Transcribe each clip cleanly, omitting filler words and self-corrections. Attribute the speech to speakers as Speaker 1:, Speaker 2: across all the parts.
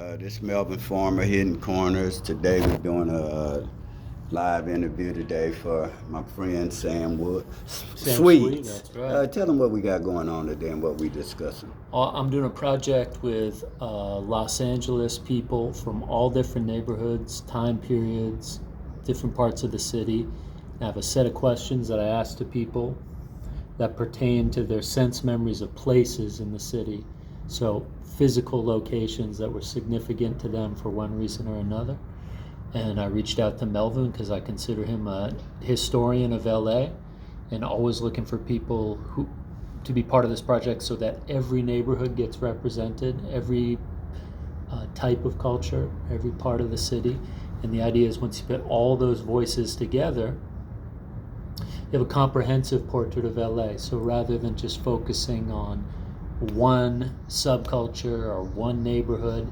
Speaker 1: This Melvin Farmer hitting corners. Today we're doing a live interview today for my friend Sam Wood.
Speaker 2: Sam Sweet,
Speaker 1: Sweets.
Speaker 2: that's right.
Speaker 1: Tell them what we got going on today and what we discussing.
Speaker 2: I'm doing a project with Los Angeles people from all different neighborhoods, time periods, different parts of the city. I have a set of questions that I ask to people that pertain to their sense memories of places in the city. So, physical locations that were significant to them for one reason or another. And I reached out to Melvin because I consider him a historian of LA and always looking for people who to be part of this project so that every neighborhood gets represented, every type of culture, every part of the city. And the idea is once you put all those voices together, you have a comprehensive portrait of LA. So rather than just focusing on one subculture or one neighborhood,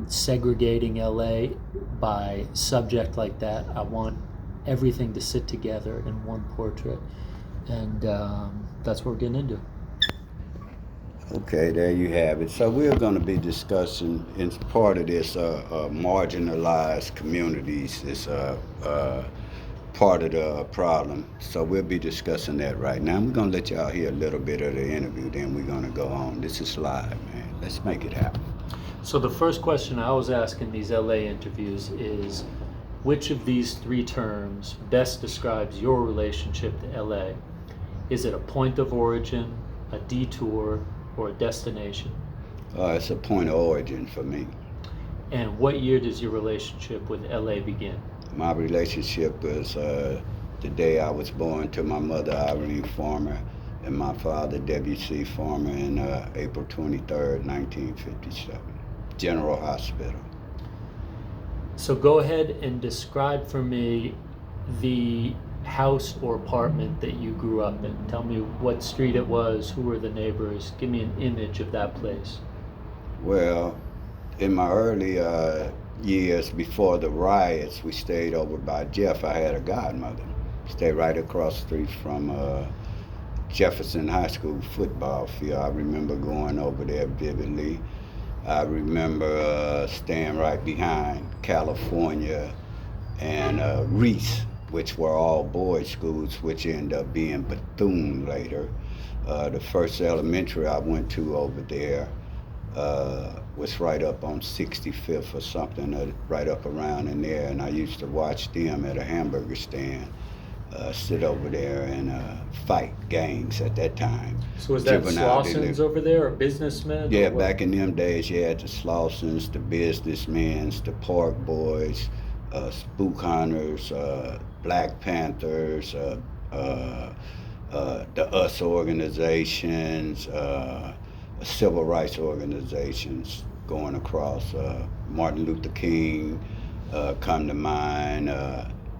Speaker 2: segregating LA by subject like that, I want everything to sit together in one portrait. And that's what we're getting into.
Speaker 1: Okay, there you have it. So we're going to be discussing, in part of this, marginalized communities. This part of the problem. So we'll be discussing that right now. We're going to let y'all hear a little bit of the interview, then we're going to go on. This is live, man. Let's make it happen.
Speaker 2: So the first question I was asking these LA interviews is, which of these three terms best describes your relationship to LA? Is it a point of origin, a detour, or a destination?
Speaker 1: It's a point of origin for me.
Speaker 2: And what year does your relationship with LA begin?
Speaker 1: My relationship was the day I was born to my mother, Irene Farmer, and my father, W.C. Farmer, in April 23rd, 1957, General Hospital.
Speaker 2: So go ahead and describe for me the house or apartment that you grew up in. Tell me what street it was, who were the neighbors. Give me an image of that place.
Speaker 1: Well, in my early years before the riots, we stayed over by Jeff. I had a godmother. Stayed right across the street from Jefferson High School football field. I remember going over there vividly. I remember staying right behind California and Reese, which were all boys' schools, which ended up being Bethune later. The first elementary I went to over there was right up on 65th or something, right up around in there, and I used to watch them at a hamburger stand, sit over there and fight gangs at that time.
Speaker 2: So was that Slausson's over there, or businessmen?
Speaker 1: Yeah,
Speaker 2: or
Speaker 1: back in them days, you had the Slaussons, the businessmen, the Park Boys, Spook Hunters, Black Panthers, the US organizations, civil rights organizations going across. Martin Luther King come to mind.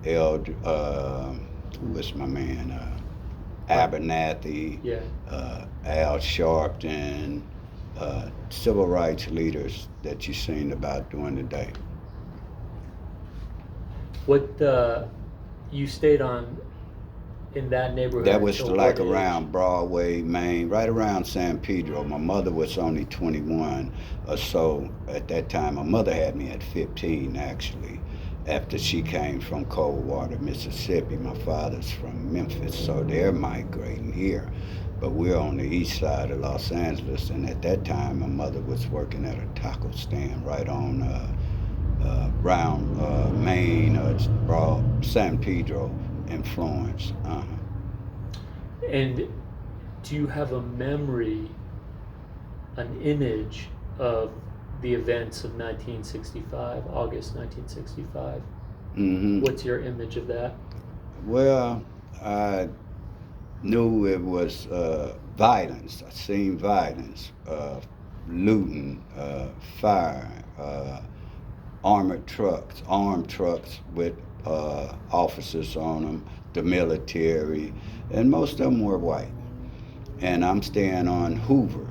Speaker 1: Who was my man? Abernathy,
Speaker 2: Yeah.
Speaker 1: Al Sharpton, civil rights leaders that you seen about during the day.
Speaker 2: What you stayed on in that neighborhood?
Speaker 1: That was
Speaker 2: until
Speaker 1: like
Speaker 2: what age?
Speaker 1: around Broadway, Maine, right around San Pedro. My mother was only 21 or so at that time. My mother had me at 15, actually, after she came from Coldwater, Mississippi. My father's from Memphis, so they're migrating here. But we're on the east side of Los Angeles, and at that time, my mother was working at a taco stand right on around Maine, San Pedro and Florence.
Speaker 2: And do you have a memory, an image of the events of 1965, August 1965?
Speaker 1: Mm-hmm.
Speaker 2: What's your image of that?
Speaker 1: Well, I knew it was violence. I seen violence, looting, fire, armed trucks with officers on them, the military, and most of them were white. And I'm staying on Hoover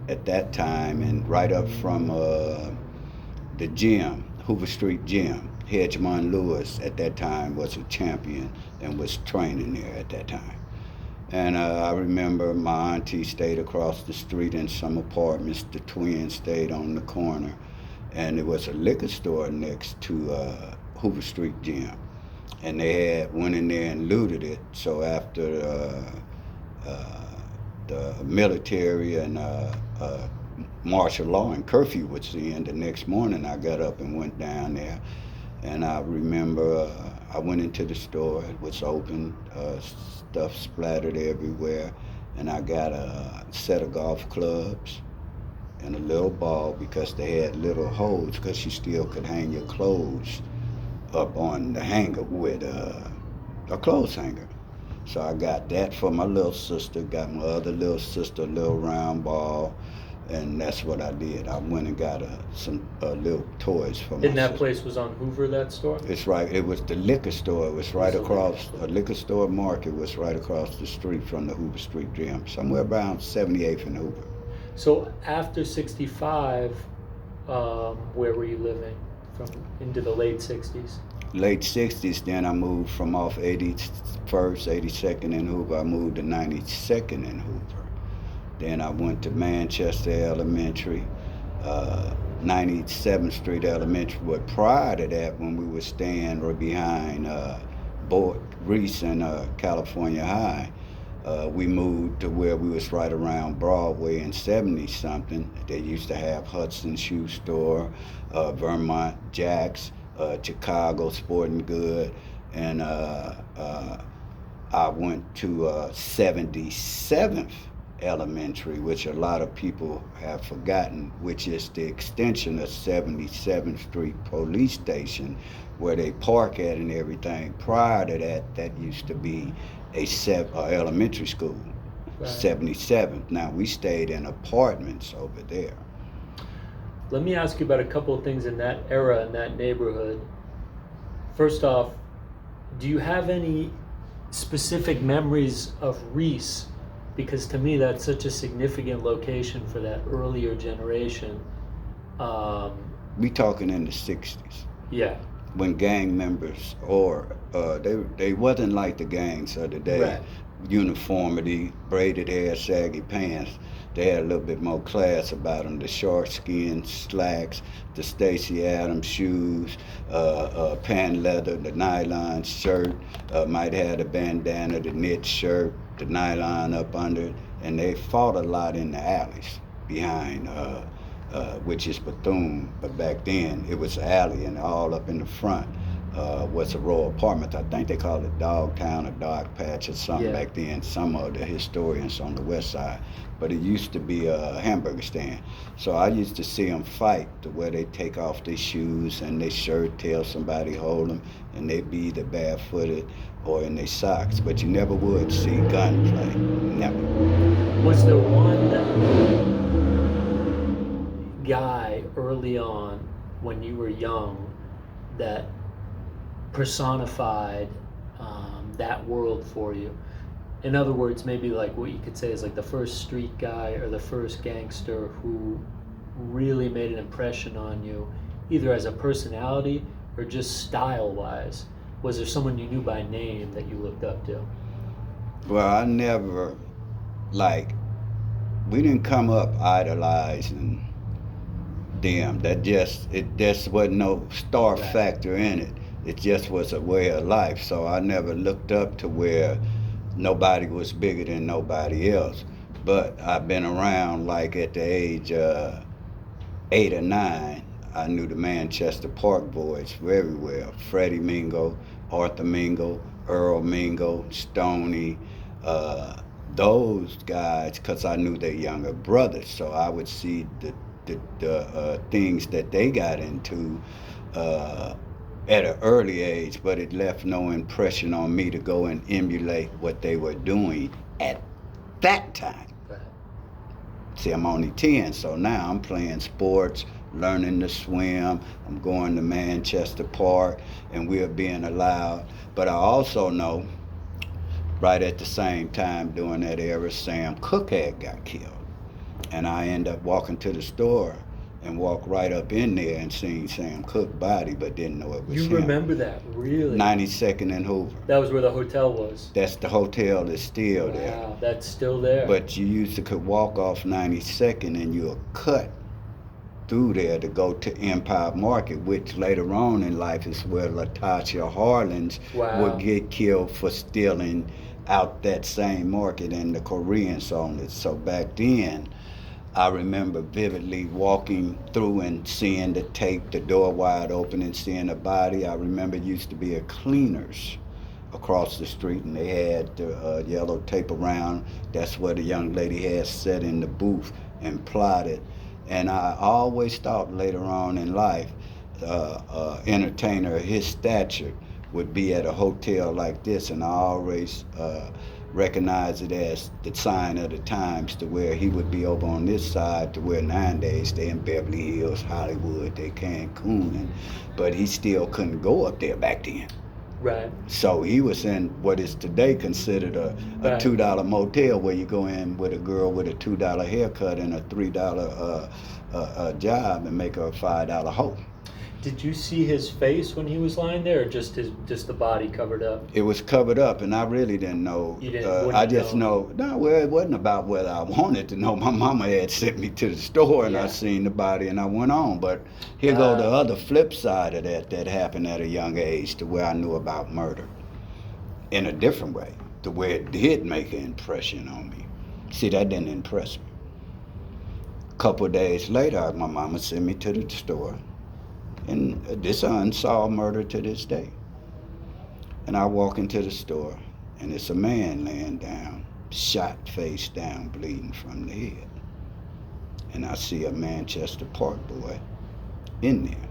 Speaker 1: at that time, and right up from the gym, Hoover Street Gym. Hedgemon Lewis at that time was a champion and was training there at that time. And I remember my auntie stayed across the street in some apartments. The twins stayed on the corner. And there was a liquor store next to Hoover Street Gym. And they had went in there and looted it. So after uh, the military and martial law and curfew was in, the next morning I got up and went down there. And I remember I went into the store. It was open, stuff splattered everywhere. And I got a set of golf clubs and a little ball because they had little holes because you still could hang your clothes up on the hanger with a clothes hanger. So I got that for my little sister, got my other little sister a little round ball, and that's what I did. I went and got some little toys for my
Speaker 2: And that
Speaker 1: sister.
Speaker 2: place was on Hoover, that store?
Speaker 1: It's right. It was the liquor store. It was right across. A liquor store market was right across the street from the Hoover Street Gym, somewhere around 78th and Hoover.
Speaker 2: So after 65, where were you living from into the late 60s?
Speaker 1: Late 60s, then I moved from off 81st, 82nd in Hoover. I moved to 92nd in Hoover. Then I went to Manchester Elementary, 97th Street Elementary. But prior to that, when we were staying right behind Reese and California High, we moved to where we was right around Broadway and 70-something. They used to have Hudson Shoe Store, Vermont Jacks, Chicago Sporting Good, and I went to 77th Elementary, which a lot of people have forgotten, which is the extension of 77th Street Police Station, where they park at and everything. Prior to that, that used to be a elementary school,
Speaker 2: Right.
Speaker 1: 77th. Now, we stayed in apartments over there.
Speaker 2: Let me ask you about a couple of things in that era, in that neighborhood. First off, do you have any specific memories of Reese? Because to me, that's such a significant location for that earlier generation.
Speaker 1: We talking in the 60s.
Speaker 2: Yeah.
Speaker 1: When gang members, or they wasn't like the gangs of the day.
Speaker 2: Right.
Speaker 1: Uniformity, braided hair, saggy pants. They had a little bit more class about them. The short skin slacks, the Stacey Adams shoes, pan leather, the nylon shirt, might have the bandana, the knit shirt, the nylon up under it. And they fought a lot in the alleys behind, which is Bethune, but back then it was alley, and all up in the front was a row of apartments. I think they called it Dogtown or Dog Patch or something back then, some of the historians on the west side. But it used to be a hamburger stand. So I used to see them fight to where they take off their shoes and their shirt till somebody hold them, and they be either barefooted or in their socks. But you never would see gunplay, never.
Speaker 2: Was there one guy early on when you were young that personified that world for you? In other words, maybe like what you could say is like the first street guy or the first gangster who really made an impression on you, either as a personality or just style-wise. Was there someone you knew by name that you looked up to?
Speaker 1: Well, I never, we didn't come up idolizing them. It just wasn't no star factor in it. It just was a way of life. So I never looked up to where nobody was bigger than nobody else. But I've been around, like at the age of 8 or 9, I knew the Manchester Park boys very well. Freddie Mingo, Arthur Mingo, Earl Mingo, Stoney, those guys, because I knew their younger brothers. So I would see the things that they got into at an early age, but it left no impression on me to go and emulate what they were doing at that time.
Speaker 2: Right.
Speaker 1: See, I'm only 10, so now I'm playing sports, learning to swim. I'm going to Manchester Park, and we're being allowed. But I also know, right at the same time during that era, Sam Cooke had got killed. And I end up walking to the store, and walked right up in there and seen Sam Cooke body, but didn't know it was
Speaker 2: You
Speaker 1: him.
Speaker 2: remember that, really?
Speaker 1: 92nd and Hoover.
Speaker 2: That was where the hotel was.
Speaker 1: That's the hotel that's still there.
Speaker 2: Wow, that's still there.
Speaker 1: But you used to could walk off 92nd and you'll cut through there to go to Empire Market, which later on in life is where Latasha Harlins would get killed for stealing out that same market, and the Koreans owned it. So back then, I remember vividly walking through and seeing the tape, the door wide open, and seeing a body. I remember it used to be a Cleaners across the street, and they had the yellow tape around. That's where the young lady had sat in the booth and plotted. And I always thought later on in life, entertainer of his stature would be at a hotel like this, and I always recognized it as the sign of the times, to where he would be over on this side, to where nowadays they in Beverly Hills, Hollywood, they Cancun, but he still couldn't go up there back then.
Speaker 2: Right.
Speaker 1: So he was in what is today considered a $2 motel, where you go in with a girl with a $2 haircut and a $3 job and make her a $5 hoe.
Speaker 2: Did you see his face when he was lying there, or just the body covered up?
Speaker 1: It was covered up, and I really didn't know.
Speaker 2: You didn't,
Speaker 1: I just know. No, well, it wasn't about whether I wanted to know. My mama had sent me to the store, and I seen the body, and I went on. But here go the other flip side of that happened at a young age, to where I knew about murder in a different way, to where it did make an impression on me. See, that didn't impress me. A couple of days later, my mama sent me to the store. And this unsolved murder to this day. And I walk into the store, and it's a man laying down, shot face down, bleeding from the head. And I see a Manchester Park boy in there,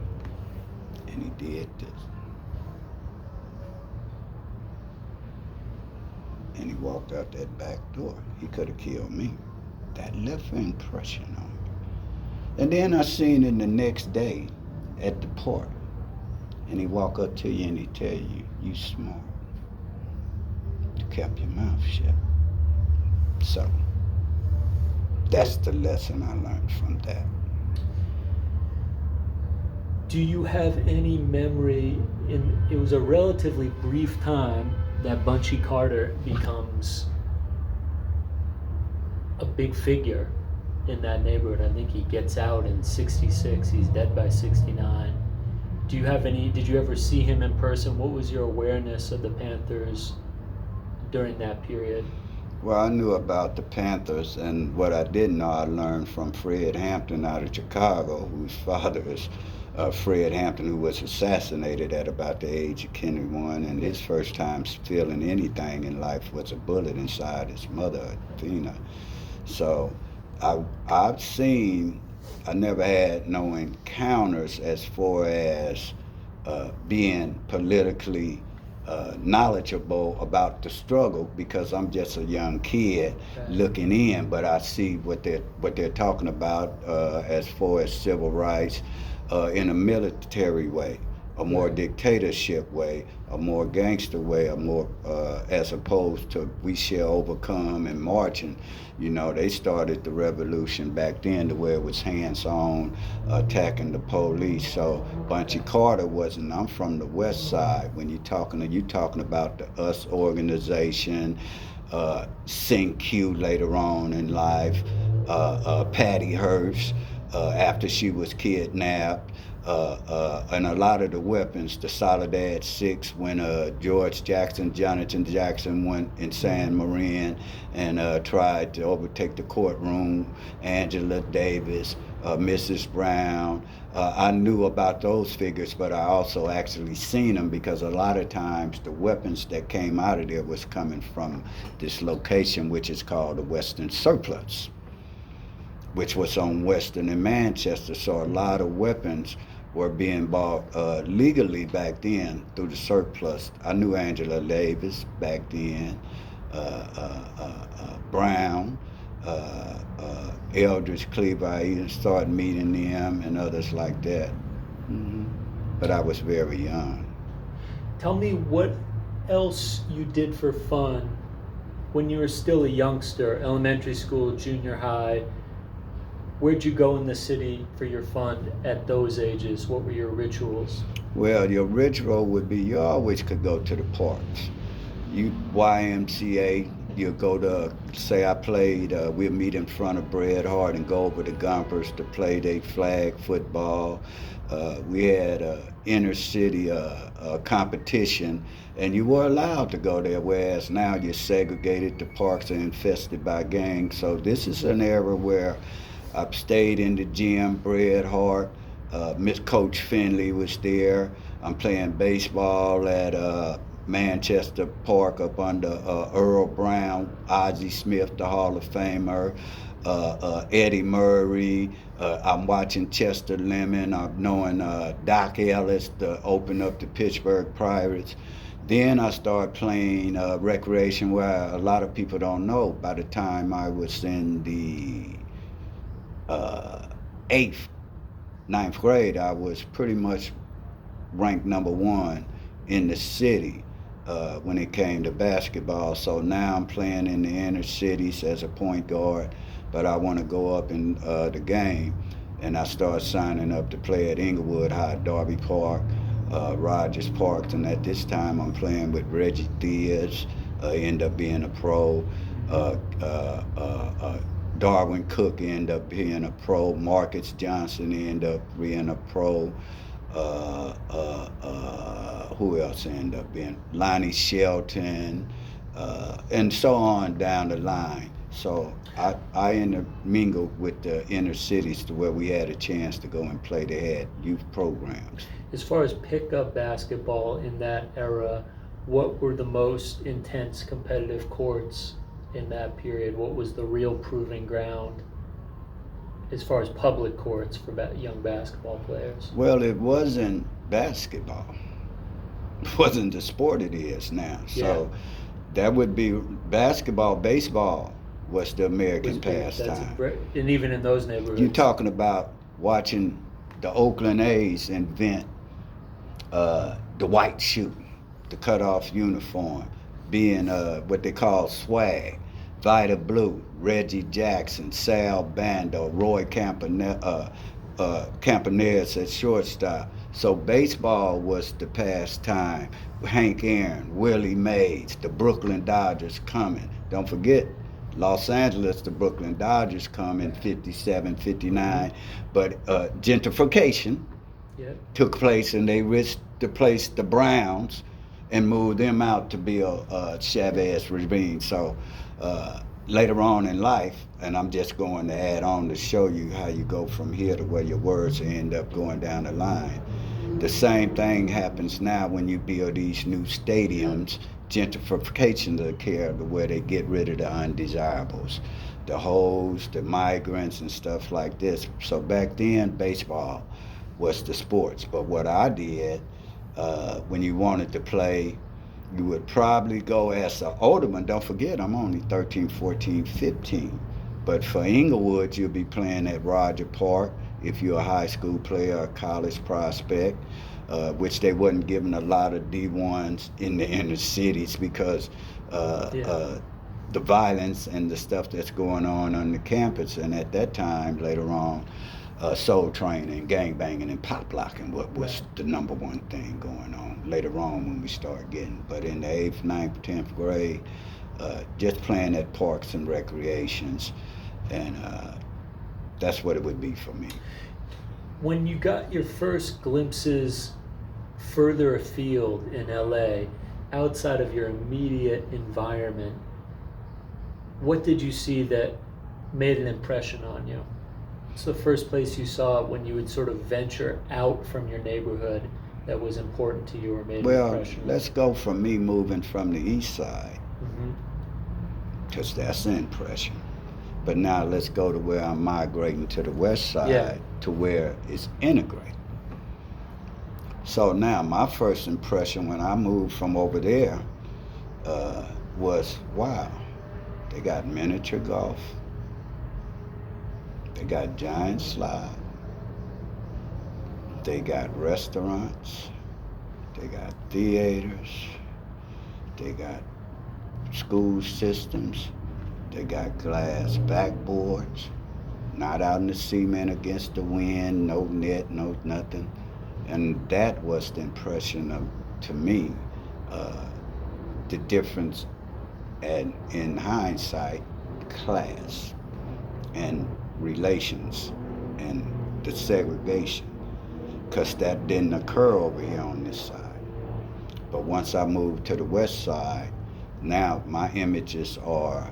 Speaker 1: and he did this. And he walked out that back door. He could have killed me. That left an impression on me. And then I seen him the next day at the park, and he walk up to you and he tell you, you smart. You kept your mouth shut. So that's the lesson I learned from that.
Speaker 2: Do you have any memory, it was a relatively brief time that Bunchy Carter becomes a big figure in that neighborhood? I think he gets out in 66, he's dead by 69. Did you ever see him in person? What was your awareness of the Panthers during that period?
Speaker 1: Well, I knew about the Panthers, and what I didn't know, I learned from Fred Hampton out of Chicago, whose father is Fred Hampton, who was assassinated at about the age of 21, and his first time feeling anything in life was a bullet inside his mother, Athena. So I've seen, I never had no encounters as far as being politically knowledgeable about the struggle, because I'm just a young kid looking in, but I see what they're talking about as far as civil rights in a military way, a more dictatorship way, a more gangster way, a more as opposed to we shall overcome and marching. You know, they started the revolution back then to where it was hands-on, attacking the police. So Bunchy Carter wasn't. I'm from the West Side. When you're talking about the US organization, Sam Cooke later on in life, Patty Hearst after she was kidnapped. And a lot of the weapons, the Soledad Six, when Jonathan Jackson went in San Marin and tried to overtake the courtroom, Angela Davis, Mrs. Brown. I knew about those figures, but I also actually seen them, because a lot of times the weapons that came out of there was coming from this location, which is called the Western Surplus, which was on Western and Manchester. So a lot of weapons were being bought legally back then through the surplus. I knew Angela Davis back then, Brown, Eldridge Cleaver. I even started meeting them and others like that. But I was very young.
Speaker 2: Tell me what else you did for fun when you were still a youngster, elementary school, junior high. Where'd you go in the city for your fun at those ages? What were your rituals?
Speaker 1: Well, your ritual would be you always could go to the parks. You YMCA, you go to, say I played, we'll meet in front of Bread Hart and go over to Gompers to play their flag football. We had inner city competition, and you were allowed to go there, whereas now you're segregated. The parks are infested by gangs. So this is an era where I've stayed in the gym, Bread Hart. Miss Coach Finley was there. I'm playing baseball at Manchester Park up under Earl Brown, Ozzie Smith, the Hall of Famer, Eddie Murray. I'm watching Chester Lemon. I'm knowing Doc Ellis to open up the Pittsburgh Pirates. Then I started playing recreation where a lot of people don't know. By the time I was in the eighth, ninth grade, I was pretty much ranked number one in the city when it came to basketball. So now I'm playing in the inner cities as a point guard, but I want to go up in the game. And I started signing up to play at Inglewood High, Darby Park, Rogers Park. And at this time, I'm playing with Reggie Diaz, end up being a pro. Uh, uh, uh, uh, Darwin Cook ended up being a pro. Marcus Johnson ended up being a pro. Who else ended up being? Lonnie Shelton, and so on down the line. So I intermingled with the inner cities to where we had a chance to go and play. They had youth programs.
Speaker 2: As far as pickup basketball in that era, what were the most intense competitive courts in that period? What was the real proving ground as far as public courts for young basketball players?
Speaker 1: Well, it wasn't basketball. It wasn't the sport it is now. So that would be basketball, baseball was the American pastime.
Speaker 2: And even in those neighborhoods.
Speaker 1: You're talking about watching the Oakland A's invent the white shoe, the cutoff uniform, being what they call swag. Vita Blue, Reggie Jackson, Sal Bando, Roy Campaneris at shortstop. So baseball was the pastime. Hank Aaron, Willie Mays, the Brooklyn Dodgers coming. Don't forget, Los Angeles, the Brooklyn Dodgers come in 57, 59. But gentrification took place, and they replaced the Browns and moved them out to build Chavez Ravine. So later on in life, and I'm just going to add on to show you how you go from here to where your words end up going down the line. The same thing happens now when you build these new stadiums. Gentrification of the care to where they get rid of the undesirables, the hoes, the migrants, and stuff like this. So back then, baseball was the sports. But what I did, when you wanted to play, you would probably go as an older one. Don't forget, I'm only 13, 14, 15. But for Inglewood, you'll be playing at Roger Park if you're a high school player or college prospect, which they wasn't giving a lot of D1s in the inner cities because the violence and the stuff that's going on the campus. And at that time, later on, soul training, gang banging, and pop locking was the number one thing going on later on when we start getting. But in the 8th, 9th, 10th grade, just playing at parks and recreations, and that's what it would be for me.
Speaker 2: When you got your first glimpses further afield in LA, outside of your immediate environment, what did you see that made an impression on you? What's the first place you saw when you would sort of venture out from your neighborhood that was important to you or made an impression?
Speaker 1: Well, let's go from me moving from the east side, because that's an impression. But now let's go to where I'm migrating to the west side, to where it's integrated. So now my first impression when I moved from over there was, wow, they got miniature golf. They got giant slide. They got restaurants. They got theaters. They got school systems. They got glass backboards. not out in the cement against the wind, no net, no nothing. And that was the impression of, to me, uh, the difference, and in hindsight, class and relations and the segregation, because that didn't occur over here on this side. But once I moved to the west side, now my images are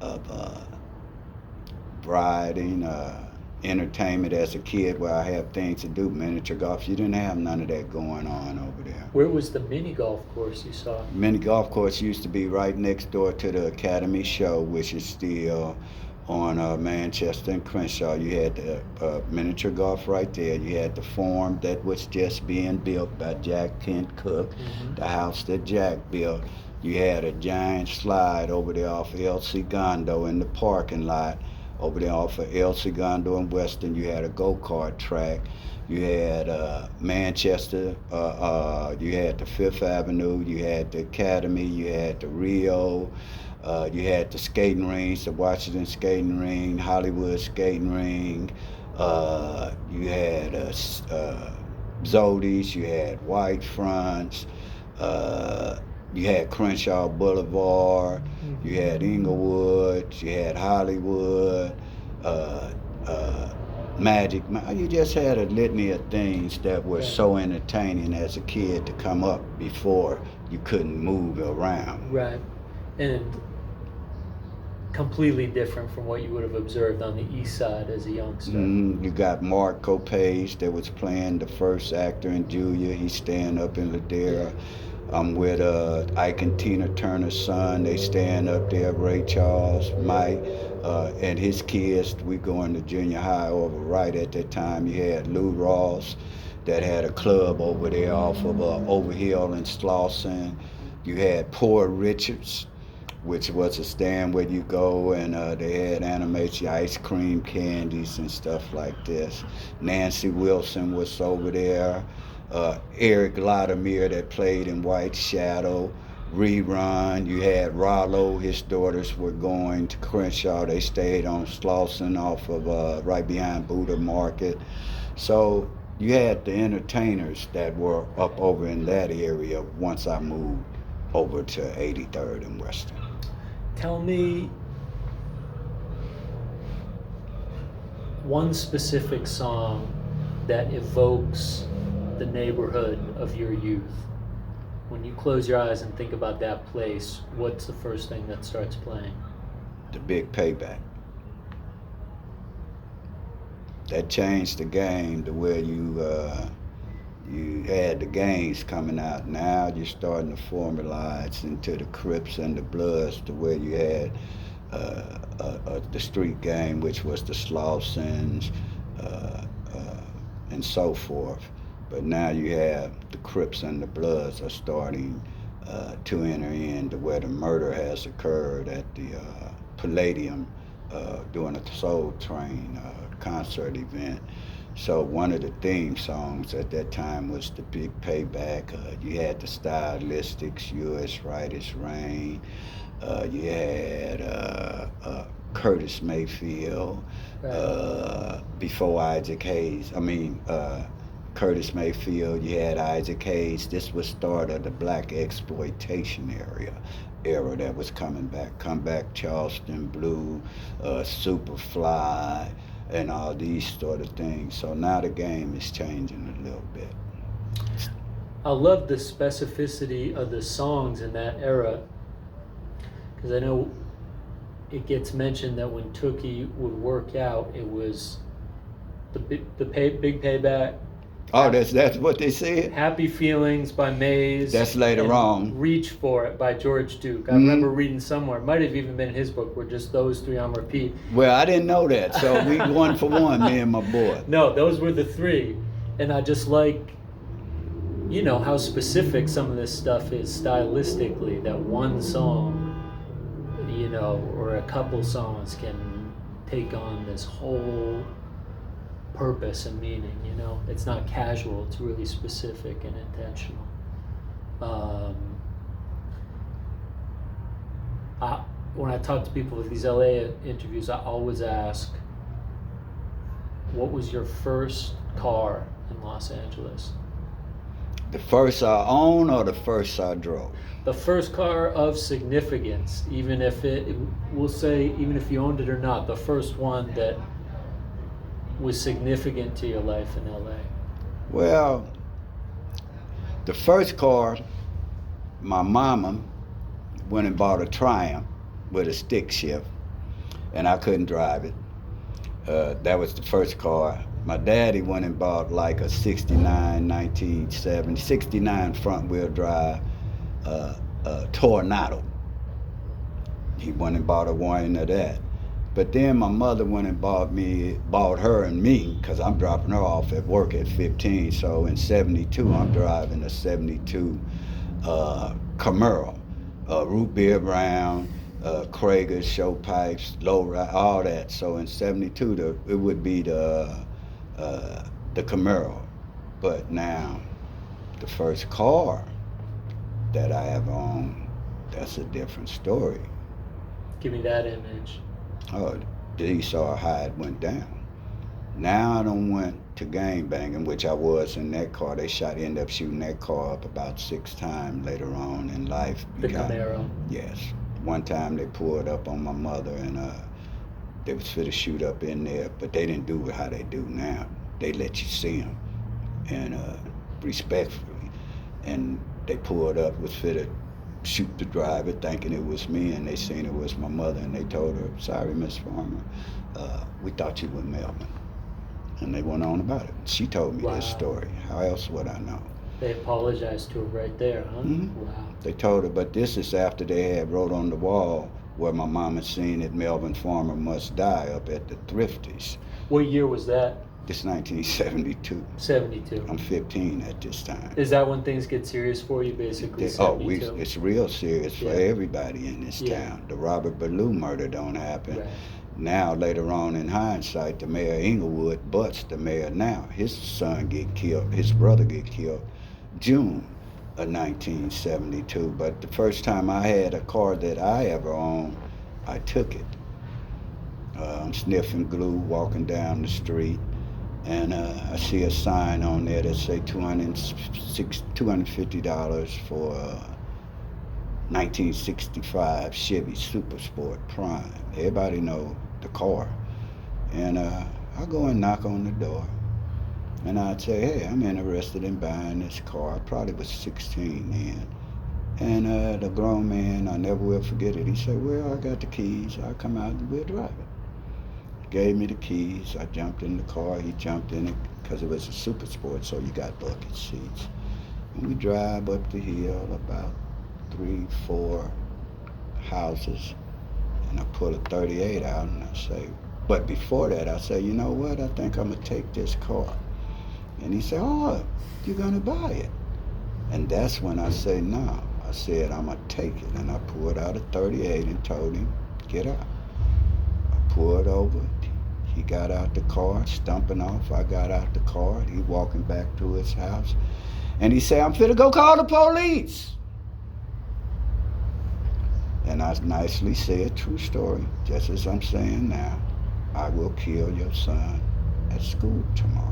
Speaker 1: of riding, entertainment as a kid where I have things to do, miniature golf. You didn't have none of that going on over there.
Speaker 2: Where was the mini golf course you saw?
Speaker 1: Mini golf course used to be right next door to the Academy Show, which is still on Manchester and Crenshaw. You had the miniature golf right there. You had the farm that was just being built by Jack Kent Cooke, the house that Jack built. You had a giant slide over there off El Segundo in the parking lot. Over there off of El Segundo and Western, you had a go-kart track. You had Manchester, you had the Fifth Avenue, you had the Academy, you had the Rio, you had the skating rings, the Washington skating ring, Hollywood skating ring. You had Zodi's, you had White Fronts. You had Crenshaw Boulevard, you had Inglewood, you had Hollywood, Magic. You just had a litany of things that were so entertaining as a kid to come up before you couldn't move around.
Speaker 2: Right. And completely different from what you would have observed on the east side as a youngster.
Speaker 1: You got Mark Copage that was playing the first actor in Julia. He's staying up in Ladera. I'm with Ike and Tina Turner's son. They staying up there. Ray Charles, Mike, and his kids. We going to junior high over right at that time. You had Lou Ross that had a club over there off of Overhill and Slauson. You had Poor Richards, which was a stand where you go and they had animation, ice cream candies and stuff like this. Nancy Wilson was over there. Eric Latimer that played in White Shadow, Rerun. You had Rollo, his daughters were going to Crenshaw. They stayed on Slauson off of right behind Buddha Market. So you had the entertainers that were up over in that area once I moved over to 83rd and Western.
Speaker 2: Tell me one specific song that evokes the neighborhood of your youth. When you close your eyes and think about that place, what's the first thing that starts playing?
Speaker 1: The Big Payback. That changed the game to where you had the gangs coming out. Now you're starting to formalize into the Crips and the Bloods to where you had the street gang, which was the Slausons and so forth. But now you have the Crips and the Bloods are starting to enter into where the murder has occurred at the Palladium during a Soul Train concert event. So one of the theme songs at that time was The Big Payback. You had the Stylistics, U.S. Right As Rain. You had Curtis Mayfield, before Isaac Hayes. Curtis Mayfield, you had Isaac Hayes. This was start of the black exploitation era that was coming back. Come Back Charleston Blue, Superfly, and all these sort of things. So now the game is changing a little bit.
Speaker 2: I love the specificity of the songs in that era, because I know it gets mentioned that when Tookie would work out, it was Big Payback.
Speaker 1: Oh, that's what they said?
Speaker 2: Happy Feelings by Maze.
Speaker 1: That's later on.
Speaker 2: Reach For It by George Duke. I remember reading somewhere, might have even been in his book, where just those three on repeat.
Speaker 1: Well, I didn't know that, so we one for one, me and my boy.
Speaker 2: No, those were the three. And I just like, how specific some of this stuff is stylistically, that one song, or a couple songs can take on this whole purpose and meaning. It's not casual, it's really specific and intentional. When I talk to people with these LA interviews, I always ask, what was your first car in Los Angeles?
Speaker 1: The first I owned or the first I drove?
Speaker 2: The first car of significance, even if we'll say, even if you owned it or not, the first one that was significant to your life in LA.
Speaker 1: Well, the first car, my mama went and bought a Triumph with a stick shift, and I couldn't drive it. That was the first car. My daddy went and bought like a 69 front wheel drive Tornado. He went and bought one of that. But then my mother went and bought her and me, because I'm dropping her off at work at 15. So in 72, I'm driving a 72 Camaro, root beer brown, Krager, show pipes, low ride, all that. So in 72, it would be the Camaro. But now, the first car that I ever owned, that's a different story.
Speaker 2: Give me that image.
Speaker 1: Oh, you saw how it went down. Now I done went to gang banging, which I was in that car. They ended up shooting that car up about 6 times later on in life.
Speaker 2: The Camaro?
Speaker 1: Yes. One time they pulled up on my mother, and they was fit to shoot up in there, but they didn't do it how they do now. They let you see them, and respectfully. And they pulled up, was fit to shoot the driver, thinking it was me, and they seen it was my mother, and they told her, "Sorry, Miss Farmer, we thought you were Melvin." And they went on about it. She told me this story. How else would I know?
Speaker 2: They apologized to her right there, huh?
Speaker 1: Mm-hmm.
Speaker 2: Wow.
Speaker 1: They told her, but this is after they had wrote on the wall where my mama seen it, Melvin Farmer must die, up at the Thrifties.
Speaker 2: What year was that?
Speaker 1: This 1972.
Speaker 2: 72.
Speaker 1: I'm 15 at this time.
Speaker 2: Is that when things get serious for you, basically? 72?
Speaker 1: It's real serious for everybody in this town. The Robert Ballou murder don't happen.
Speaker 2: Right.
Speaker 1: Now, later on in hindsight, the mayor of Inglewood butts the mayor now. His son get killed, his brother get killed June of 1972. But the first time I had a car that I ever owned, I took it. I'm sniffing glue, walking down the street, and I see a sign on there that say $250 for 1965 Chevy Super Sport Prime. Everybody know the car. And I go and knock on the door, and I'd say, "Hey, I'm interested in buying this car." I probably was 16 then. And the grown man, I never will forget it, he said, "Well, I got the keys. I'll come out and we'll drive it." Gave me the keys. I jumped in the car. He jumped in it because it was a super sport, so you got bucket seats. And we drive up the hill about 3-4 houses, and I pull a 38 out, and I say, but before that, I say, "You know what? I think I'm gonna take this car." And he said, "Oh, you're gonna buy it?" And that's when I say, "No." I said, "I'm gonna take it," and I pulled out a 38 and told him, "Get out." I pulled over. He got out the car, stumping off. I got out the car. He walking back to his house. And he said, "I'm finna go call the police." And I nicely said, true story, just as I'm saying now, "I will kill your son at school tomorrow."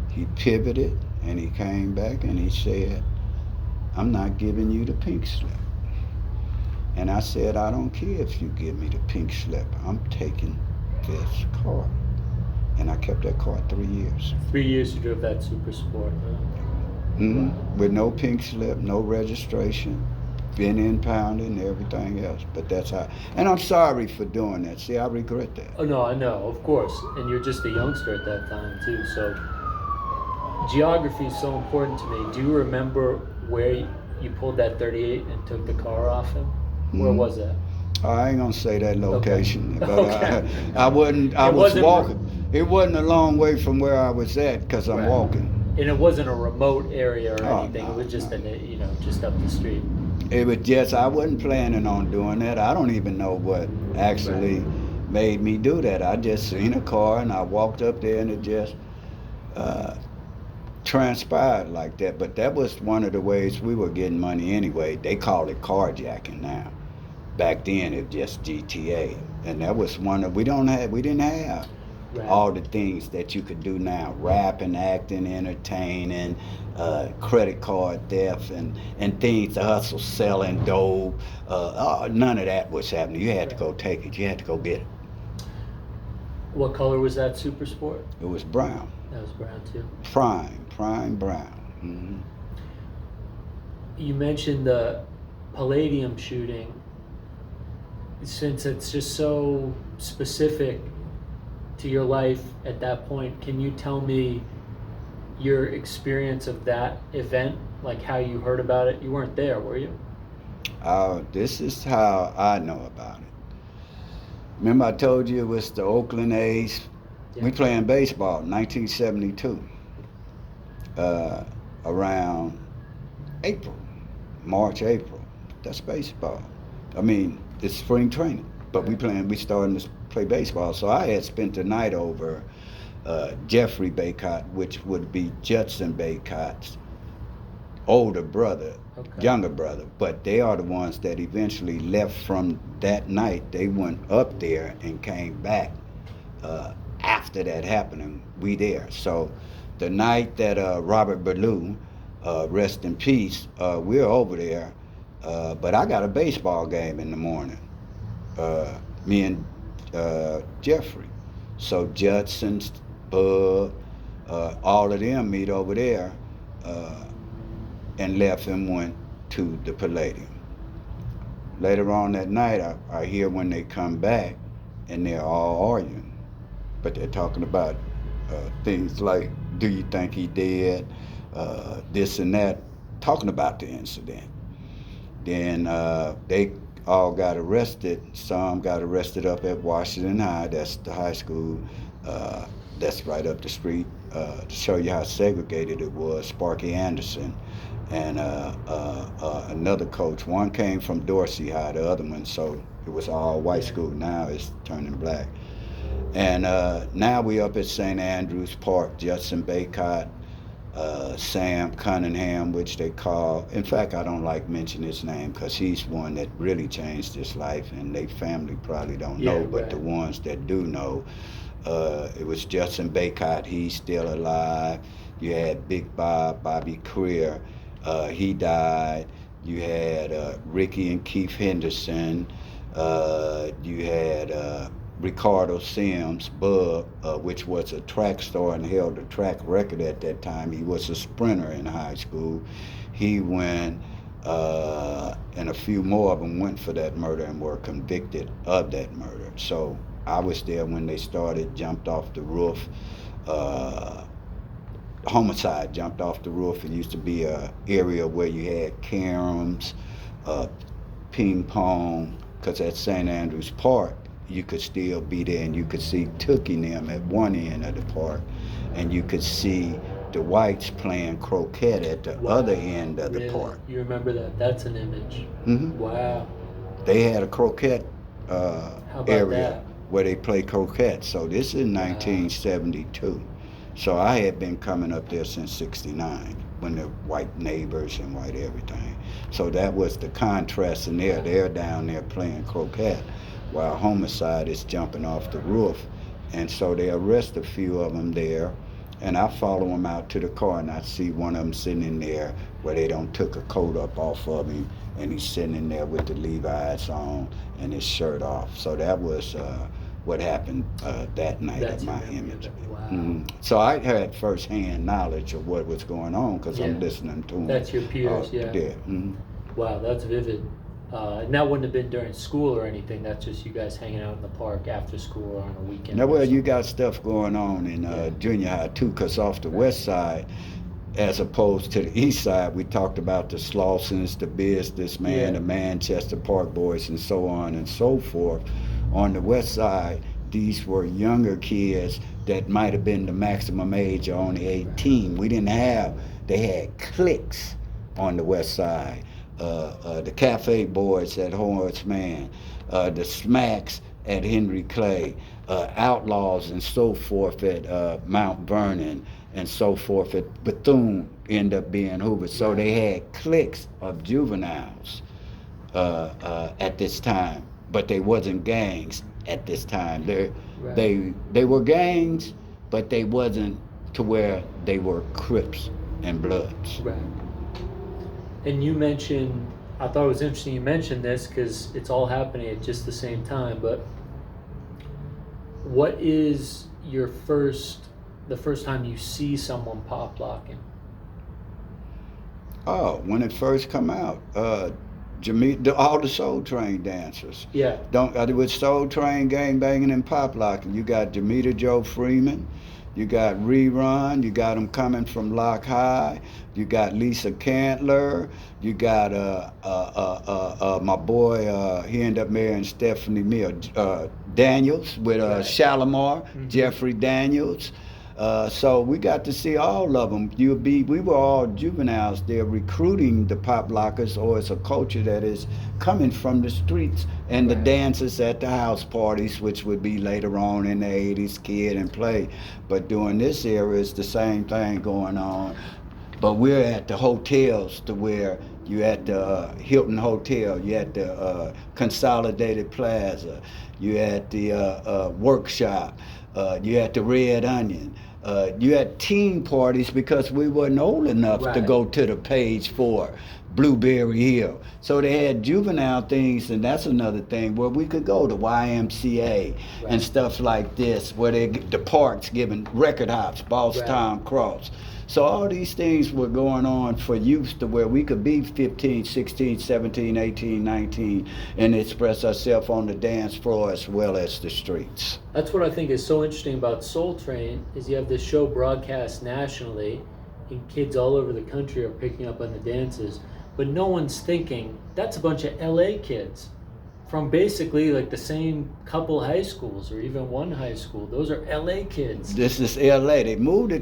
Speaker 1: He pivoted, and he came back, and he said, "I'm not giving you the pink slip." And I said, "I don't care if you give me the pink slip. I'm taking this car." And I kept that car 3 years.
Speaker 2: 3 years you drove that Super Sport, huh?
Speaker 1: Mm-hmm.
Speaker 2: Wow.
Speaker 1: With no pink slip, no registration, been impounded and everything else. But that's how, and I'm sorry for doing that. See, I regret that.
Speaker 2: Oh, no, I know, of course. And you're just a youngster at that time, too. So geography is so important to me. Do you remember where you pulled that 38 and took the car off him? Where was that?
Speaker 1: I ain't gonna say that location,
Speaker 2: Okay.
Speaker 1: but
Speaker 2: Okay.
Speaker 1: I wouldn't. I was
Speaker 2: wasn't
Speaker 1: walking. It wasn't a long way from where I was at because I'm
Speaker 2: Right.
Speaker 1: walking.
Speaker 2: And it wasn't a remote area or
Speaker 1: Oh,
Speaker 2: anything.
Speaker 1: no,
Speaker 2: It was just
Speaker 1: no.
Speaker 2: just up the street.
Speaker 1: It was just, I wasn't planning on doing that. I don't even know what actually made me do that. I just seen a car and I walked up there, and it just transpired like that. But that was one of the ways we were getting money anyway. They call it carjacking now. Back then it was just GTA, and that was one that we didn't have all the things that you could do now: rapping, acting, entertaining, credit card theft, and things to hustle, selling dope. None of that was happening. You had to go take it. You had to go get it.
Speaker 2: What color was that Super Sport?
Speaker 1: It was brown.
Speaker 2: That was brown too.
Speaker 1: Prime brown.
Speaker 2: You mentioned the Palladium shooting. Since it's just so specific to your life at that point, can you tell me your experience of that event, like how you heard about it? You weren't there, were you?
Speaker 1: This is how I know about it. Remember I told you it was the Oakland A's?
Speaker 2: Yeah.
Speaker 1: We playing baseball in 1972, around April, March, April. That's baseball. I mean, it's spring training, but we starting to play baseball. So I had spent the night over Jeffrey Baycott, which would be Judson Baycott's older brother, younger brother, but they are the ones that eventually left from that night. They went up there and came back after that happening. We there. So the night that Robert Ballou, rest in peace, we're over there, but I got a baseball game in the morning. Me and Jeffrey. So Judson's, Bub, all of them meet over there, and left and went to the Palladium. Later on that night, I hear when they come back, and they're all arguing, but they're talking about things like, do you think he did, this and that, talking about the incident. Then they all got arrested. Some got arrested up at Washington High. That's the high school. That's right up the street. To show you how segregated it was, Sparky Anderson and another coach. One came from Dorsey High, the other one, so it was all white school. Now it's turning black. And now we up at St. Andrews Park. Judson Baycott, Sam Cunningham, which they call, in fact, I don't like mentioning his name because he's one that really changed his life, and they family probably don't know, but the ones that do know, it was Judson Baycott. He's still alive. You had Big Bobby Creer. He died. You had Ricky and Keith Henderson. You had Ricardo Sims, Bub, which was a track star and held a track record at that time. He was a sprinter in high school. He went, and a few more of them went for that murder and were convicted of that murder. So I was there when they started, jumped off the roof. Homicide jumped off the roof. It used to be an area where you had caroms, ping pong, because at St. Andrews Park, you could still be there and you could see Tookie and them at one end of the park, and you could see the whites playing croquet at the other end of the park.
Speaker 2: You remember that? That's an image.
Speaker 1: Mm-hmm.
Speaker 2: Wow.
Speaker 1: They had a croquet area
Speaker 2: that?
Speaker 1: where they play croquet. So this is 1972. So I had been coming up there since '69 when the white neighbors and white everything. So that was the contrast in there. They're down there playing croquet while homicide is jumping off the roof. And so they arrest a few of them there, and I follow them out to the car, and I see one of them sitting in there where they don't took a coat up off of him, and he's sitting in there with the Levi's on and his shirt off. So that was what happened that night at my image.
Speaker 2: Wow.
Speaker 1: So I had first-hand knowledge of what was going on because I'm listening to them.
Speaker 2: That's your peers,
Speaker 1: there. Mm-hmm.
Speaker 2: Wow, that's vivid. And that wouldn't have been during school or anything. That's just you guys hanging out in the park after school or on a weekend.
Speaker 1: Now, well, you got stuff going on in junior high too, because off the west side, as opposed to the east side, we talked about the Slausons, the Businessman, the Manchester Park Boys, and so on and so forth. On the west side, these were younger kids that might have been the maximum age of only 18. We didn't have, they had cliques on the west side. The Cafe Boys at Horace Mann, the Smacks at Henry Clay, Outlaws and so forth at Mount Vernon, and so forth at Bethune end up being Hoover. So they had cliques of juveniles at this time, but they wasn't gangs. at this time.
Speaker 2: Right.
Speaker 1: They were gangs, but they wasn't to where they were Crips and Bloods.
Speaker 2: Right. And you mentioned, I thought it was interesting you mentioned this because it's all happening at just the same time, but what is the first time you see someone pop locking?
Speaker 1: Oh, when it first come out, all the Soul Train dancers.
Speaker 2: Yeah.
Speaker 1: It was Soul Train gang banging and pop locking. You got Jamita Joe Freeman, you got Rerun, you got them coming from Lock High, you got Lisa Cantler, you got my boy, he ended up marrying Stephanie Mill, Daniels with
Speaker 2: Right.
Speaker 1: Shalimar, Jeffrey Daniels. So we got to see all of them. We were all juveniles there recruiting the pop lockers, or it's a culture that is coming from the streets and the
Speaker 2: Right.
Speaker 1: dances at the house parties, which would be later on in the 80s, Kid and Play. But during this era, it's the same thing going on. But we're at the hotels to where you at the Hilton Hotel, you at the Consolidated Plaza, you at the Workshop, you at the Red Onion. You had teen parties because we wasn't old enough to
Speaker 2: Right.
Speaker 1: go to the page for Blueberry Hill. So they had juvenile things, and that's another thing where we could go to YMCA
Speaker 2: Right.
Speaker 1: and stuff like this, where the parks giving record hops, Boss
Speaker 2: Right.
Speaker 1: Town Cross. So all these things were going on for youth to where we could be 15, 16, 17, 18, 19 and express ourselves on the dance floor as well as the streets.
Speaker 2: That's what I think is so interesting about Soul Train is you have this show broadcast nationally and kids all over the country are picking up on the dances, but no one's thinking that's a bunch of LA kids from basically like the same couple high schools or even one high school. Those are LA kids.
Speaker 1: This is LA. They moved it